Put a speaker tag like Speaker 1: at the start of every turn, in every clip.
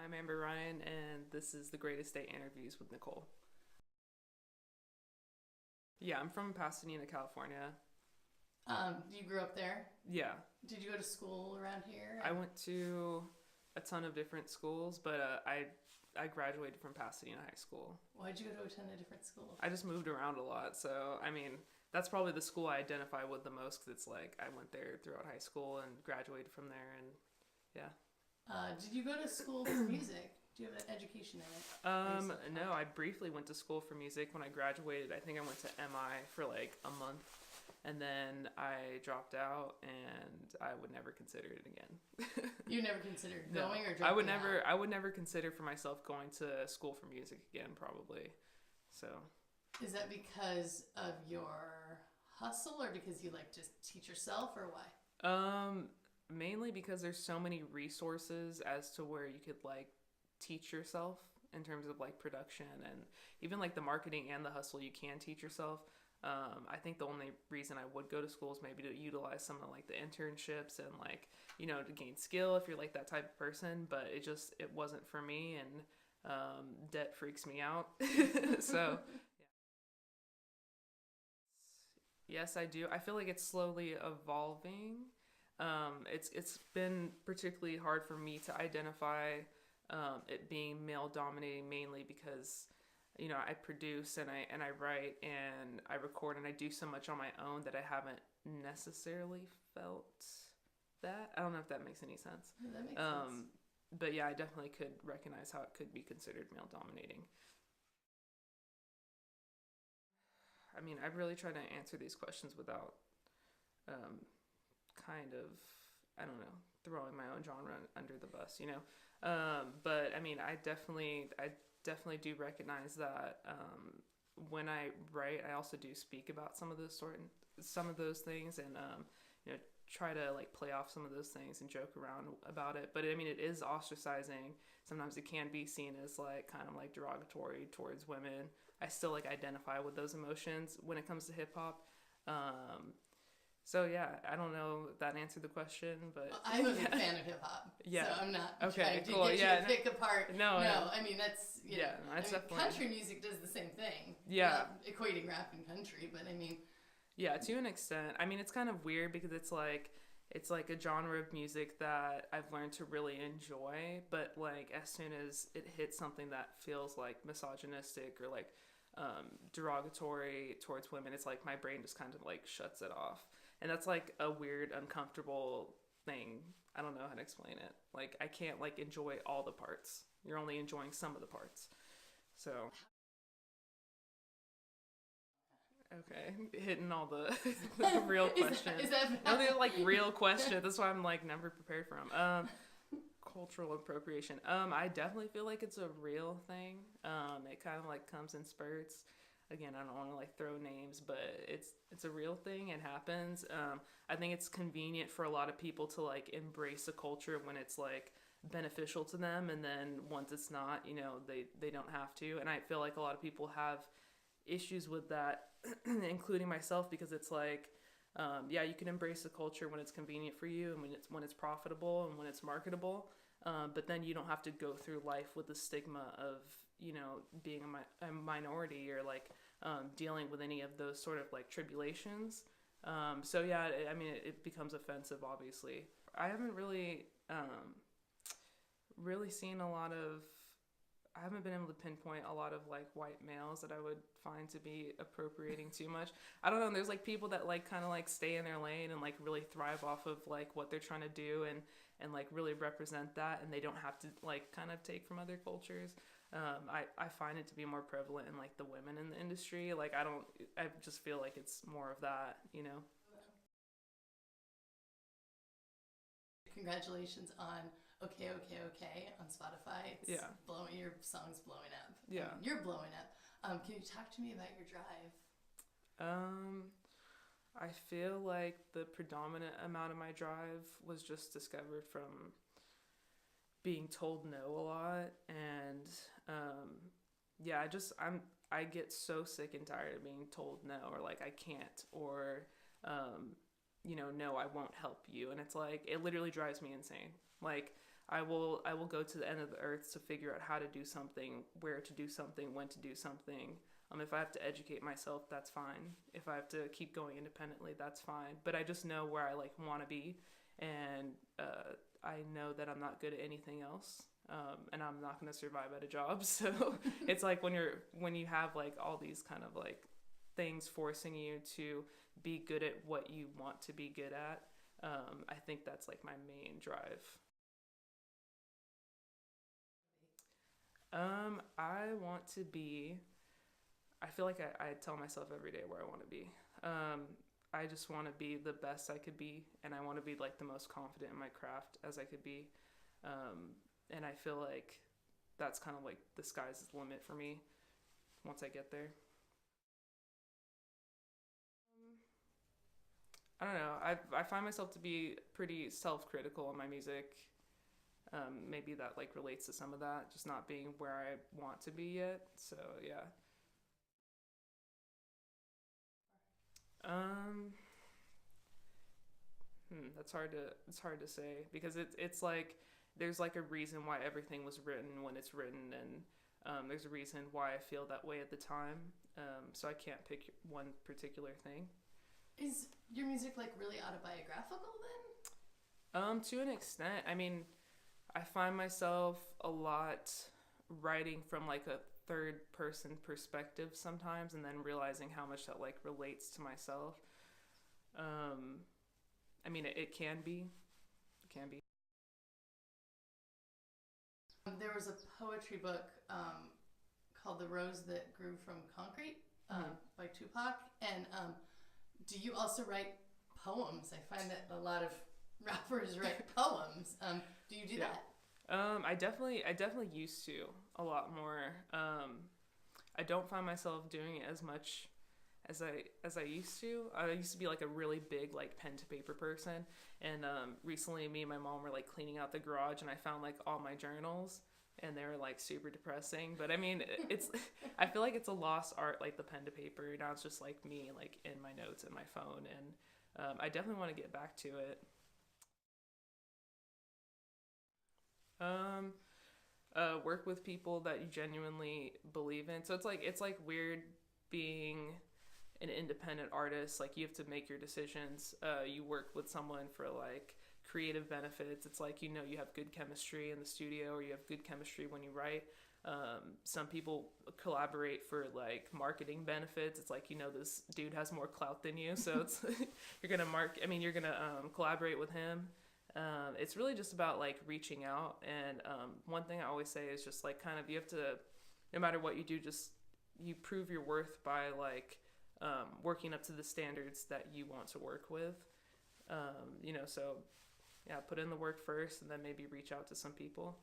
Speaker 1: I'm Amber Ryan, and this is the Greatest Day Interviews with Nicole. Yeah, I'm from Pasadena, California.
Speaker 2: You grew up there?
Speaker 1: Yeah,
Speaker 2: Did you go to school around here?
Speaker 1: I went to a ton of different schools, but I graduated from Pasadena High School.
Speaker 2: Why'd you go to a ton of different schools?
Speaker 1: I just moved around a lot, so I mean that's probably the school I identify with the most because it's like I went there throughout high school and graduated from there, and yeah.
Speaker 2: Did you go to school for music? Do you have an education in it?
Speaker 1: No, I briefly went to school for music when I graduated. I think I went to MI for like a month, and then I dropped out, and I would never consider it again.
Speaker 2: You never considered
Speaker 1: No,
Speaker 2: going or dropping out?
Speaker 1: I would never consider for myself going to school for music again, probably. So,
Speaker 2: Is that because of your hustle or because you like just teach yourself or why?
Speaker 1: mainly because there's so many resources as to where you could like teach yourself in terms of like production and even like the marketing and the hustle you can teach yourself. I think the only reason I would go to school is maybe to utilize some of like the internships and like, to gain skill if you're like that type of person, but it wasn't for me, and debt freaks me out. So yes, I do. I feel like it's slowly evolving. It's been particularly hard for me to identify it being male dominating, mainly because I produce and I write and I record and I do so much on my own that I haven't necessarily felt that. I don't know if that makes any sense.
Speaker 2: Yeah, that makes sense.
Speaker 1: But yeah, I definitely could recognize how it could be considered male dominating. I mean, I really try to answer these questions without um, kind of, I don't know, throwing my own genre under the bus. But I mean, I definitely do recognize that when I write, I also do speak about some of those things, and you know, try to like play off some of those things and joke around about it. But I mean, it is ostracizing. Sometimes it can be seen as like kind of like derogatory towards women. I still like identify with those emotions when it comes to hip hop. Um, so yeah, I don't know if that answered the question, but
Speaker 2: I'm a big fan of hip hop,
Speaker 1: yeah.
Speaker 2: so I'm not
Speaker 1: Okay,
Speaker 2: trying to
Speaker 1: cool.
Speaker 2: get
Speaker 1: Yeah,
Speaker 2: you to pick apart.
Speaker 1: no, no.
Speaker 2: I mean that's
Speaker 1: Yeah, no, that's definitely
Speaker 2: country music does the same thing.
Speaker 1: Yeah.
Speaker 2: Not equating rap and country, but I mean,
Speaker 1: yeah, to an extent. I mean, it's kind of weird because it's like a genre of music that I've learned to really enjoy, but like as soon as it hits something that feels like misogynistic or like derogatory towards women, it's like my brain just kind of like shuts it off, and that's like a weird, uncomfortable thing. I don't know how to explain it. Like I can't like enjoy all the parts. You're only enjoying some of the parts. So okay, hitting all the, the real questions.
Speaker 2: is that
Speaker 1: No, they're like real questions. That's why I'm like never prepared for them. Cultural appropriation. I definitely feel like it's a real thing. It kind of like comes in spurts. Again, I don't want to like throw names, but it's a real thing. It happens. I think it's convenient for a lot of people to like embrace a culture when it's like beneficial to them, and then once it's not, they don't have to. And I feel like a lot of people have issues with that, including myself, because it's like, yeah, you can embrace the culture when it's convenient for you and when it's profitable and when it's marketable, but then you don't have to go through life with the stigma of being a minority or like dealing with any of those sort of like tribulations. So yeah, I mean, it becomes offensive, obviously. I haven't really seen a lot of I haven't been able to pinpoint a lot of like white males that I would find to be appropriating too much. I don't know. There's like people that like kind of like stay in their lane and like really thrive off of like what they're trying to do, and like really represent that, and they don't have to like kind of take from other cultures. I find it to be more prevalent in like the women in the industry. Like I just feel like it's more of that.
Speaker 2: congratulations on okay, okay, okay on Spotify. It's
Speaker 1: Yeah.
Speaker 2: blowing. Your song's blowing up.
Speaker 1: Yeah.
Speaker 2: You're blowing up. Can you talk to me about your drive?
Speaker 1: Um, I feel like the predominant amount of my drive was just discovered from being told no a lot, and yeah, I get so sick and tired of being told no, or like I can't, or no, I won't help you, and it's like it literally drives me insane. Like I will go to the end of the earth to figure out how to do something, where to do something, when to do something. If I have to educate myself, that's fine. If I have to keep going independently, that's fine. But I just know where I like want to be, and I know that I'm not good at anything else, and I'm not going to survive at a job. So it's like when you have like all these kind of like things forcing you to be good at what you want to be good at. I think that's like my main drive. I want to be. I feel like I tell myself every day where I want to be. I just want to be the best I could be, and I want to be like the most confident in my craft as I could be. And I feel like that's kind of like the sky's the limit for me once I get there. I don't know. I find myself to be pretty self critical in my music. Maybe that like relates to some of that, just not being where I want to be yet. So yeah. Um, it's hard to say because it's like there's like a reason why everything was written when it's written, and there's a reason why I feel that way at the time. So I can't pick one particular thing.
Speaker 2: Is your music like really autobiographical then?
Speaker 1: To an extent, I mean, I find myself a lot writing from like a third person perspective sometimes, and then realizing how much that like relates to myself. Um, I mean, it can be.
Speaker 2: There was a poetry book called "The Rose That Grew from Concrete"
Speaker 1: Mm-hmm.
Speaker 2: by Tupac. And do you also write poems? I find that a lot of rappers write poems. Do you do
Speaker 1: Yeah.
Speaker 2: that?
Speaker 1: I definitely used to a lot more. I don't find myself doing it as much as I used to. I used to be like a really big like pen to paper person, and recently me and my mom were like cleaning out the garage, and I found like all my journals, and they were like super depressing. But I mean, it's I feel like it's a lost art, like the pen to paper. Now it's just like me like in my notes in my phone, and I definitely want to get back to it. Um, Work with people that you genuinely believe in. So it's like weird being an independent artist. Like you have to make your decisions. You work with someone for like creative benefits. It's like you have good chemistry in the studio, or you have good chemistry when you write. Some people collaborate for like marketing benefits. It's like this dude has more clout than you, so it's you're gonna mark. I mean, you're gonna collaborate with him. It's really just about like reaching out. And one thing I always say is just like kind of you have to, no matter what you do, just you prove your worth by like working up to the standards that you want to work with. So yeah, put in the work first, and then maybe reach out to some people.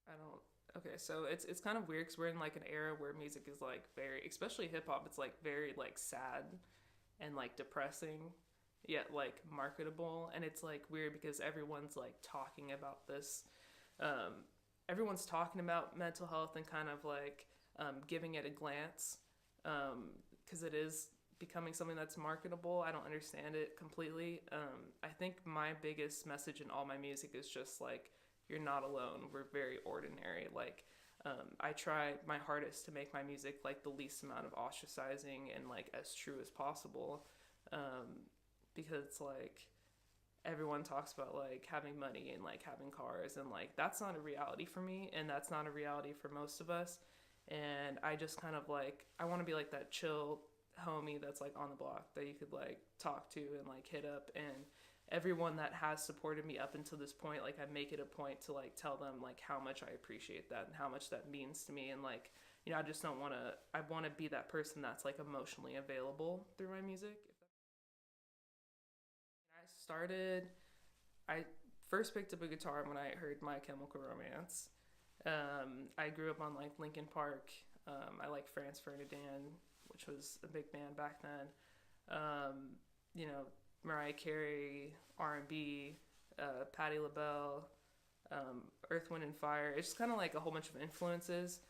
Speaker 1: I don't. Okay, so it's kind of weird because we're in like an era where music is like very, especially hip hop. It's like very like sad and like depressing, yet like marketable. And it's like weird because everyone's like talking about this. Um, Everyone's talking about mental health and kind of like giving it a glance, because it is becoming something that's marketable. I don't understand it completely. I think my biggest message in all my music is just like you're not alone. We're very ordinary. Like I try my hardest to make my music like the least amount of ostracizing and like as true as possible. Um, because it's like everyone talks about like having money and like having cars, and like that's not a reality for me, and that's not a reality for most of us. And I just kind of like I want to be like that chill homie that's like on the block that you could like talk to and like hit up. And everyone that has supported me up until this point, like I make it a point to like tell them like how much I appreciate that and how much that means to me. And like I just don't want to, I want to be that person that's like emotionally available through my music. I started, I first picked up a guitar when I heard My Chemical Romance. I grew up on like Linkin Park. I like Franz Ferdinand, which was a big band back then. Um, you know, Mariah Carey, R&B, Patti LaBelle, Earth, Wind, and Fire. It's just kind of like a whole bunch of influences.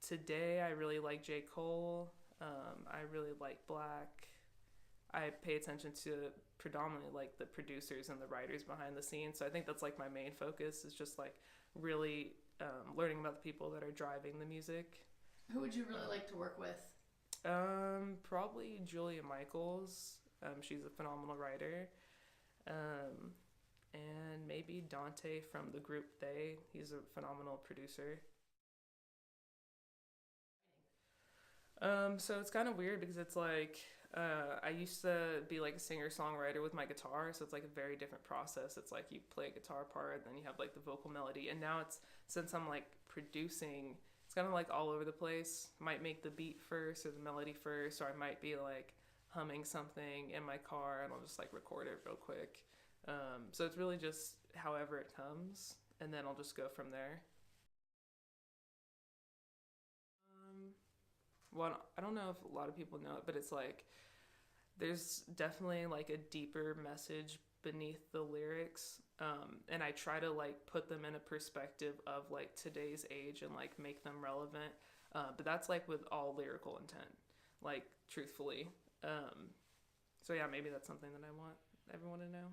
Speaker 1: Today, I really like J. Cole. I really like Black. I pay attention to predominantly like the producers and the writers behind the scenes. So I think that's like my main focus is just like really learning about the people that are driving the music.
Speaker 2: Who would you really like to work with?
Speaker 1: Probably Julia Michaels. She's a phenomenal writer. And maybe Dante from the group They. He's a phenomenal producer. So it's kind of weird because it's like I used to be like a singer-songwriter with my guitar, so it's like a very different process. It's like you play a guitar part, then you have like the vocal melody, and now it's since I'm like producing, it's kind of like all over the place. I might make the beat first or the melody first, or I might be like humming something in my car and I'll just like record it real quick. So it's really just however it comes, and then I'll just go from there. Well, I don't know if a lot of people know it, but it's like there's definitely like a deeper message beneath the lyrics. And I try to like put them in a perspective of like today's age and like make them relevant. But that's like with all lyrical intent, like truthfully. So yeah, maybe that's something that I want everyone to know.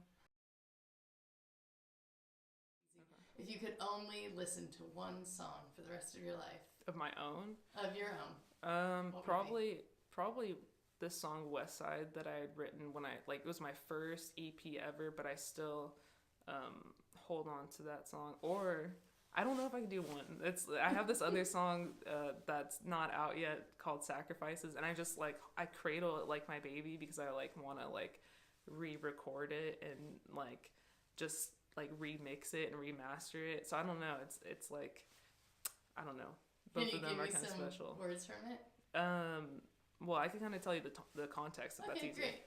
Speaker 2: If you could only listen to one song for the rest of your life.
Speaker 1: Of my own?
Speaker 2: Of your own.
Speaker 1: Probably this song West Side that I had written when I like it was my first EP ever, but I still hold on to that song. Or I don't know if I can do one. I have this other song that's not out yet called Sacrifices, and I just like I cradle it like my baby because I like want to like re-record it and like just like remix it and remaster it. So I don't know. It's like I don't know. Both of them are kind of special.
Speaker 2: Words from it?
Speaker 1: Well, I can kind of tell you the context if that's easy.
Speaker 2: Great.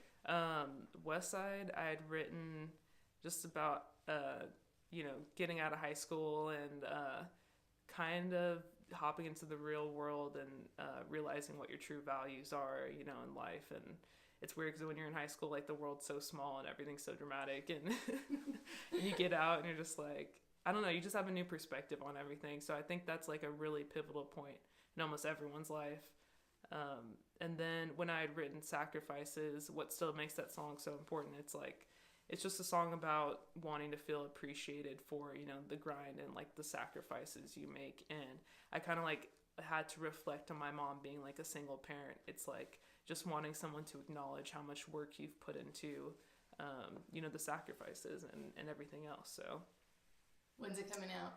Speaker 1: West Side, I had written just about getting out of high school and kind of hopping into the real world and realizing what your true values are, in life. And it's weird because when you're in high school, like the world's so small and everything's so dramatic, and and you get out and you're just like, I don't know, you just have a new perspective on everything. So I think that's like a really pivotal point in almost everyone's life. And then when I had written Sacrifices, what still makes that song so important, it's just a song about wanting to feel appreciated for, the grind and like the sacrifices you make. And I kind of like had to reflect on my mom being like a single parent. It's like just wanting someone to acknowledge how much work you've put into, the sacrifices and everything else. So.
Speaker 2: When's it coming out?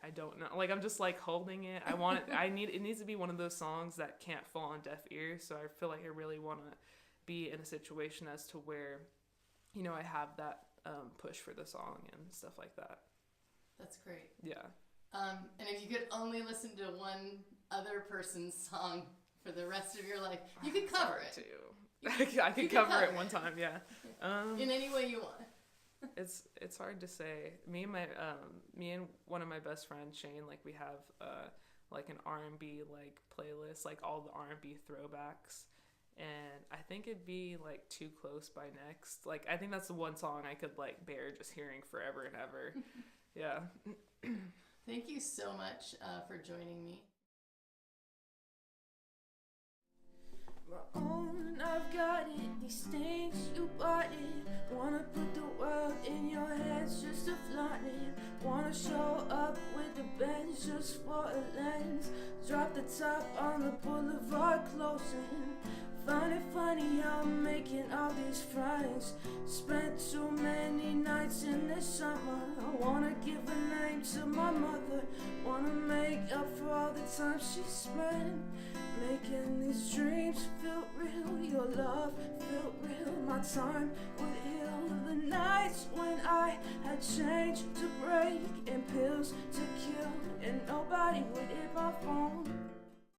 Speaker 1: I don't know. Like I'm just like holding it. It needs to be one of those songs that can't fall on deaf ears. So I feel like I really want to be in a situation as to where, I have that push for the song and stuff like that.
Speaker 2: That's great.
Speaker 1: Yeah.
Speaker 2: And if you could only listen to one other person's song for the rest of your life, you could cover it.
Speaker 1: Too. I could cover it one time. Yeah.
Speaker 2: In any way you want.
Speaker 1: It's hard to say. Me and one of my best friends, Shane, like we have like an R&B like playlist, like all the R&B throwbacks, and I think it'd be like Too Close by Next. Like I think that's the one song I could like bear just hearing forever and ever. Yeah.
Speaker 2: Thank you so much for joining me.
Speaker 3: My own, I've got it, these things you bought it. Wanna put the world in your hands just to flaunt it. Wanna show up with the Benz just for a lens. Drop the top on the boulevard closing. Find it funny how I'm making all these friends. Spent too many nights in the summer. I wanna give a name to my mother. Wanna make up for all the time she spent making these dreams feel real. Your love felt real. My time would heal the nights when I had change to break and pills to kill, and nobody would hit my phone.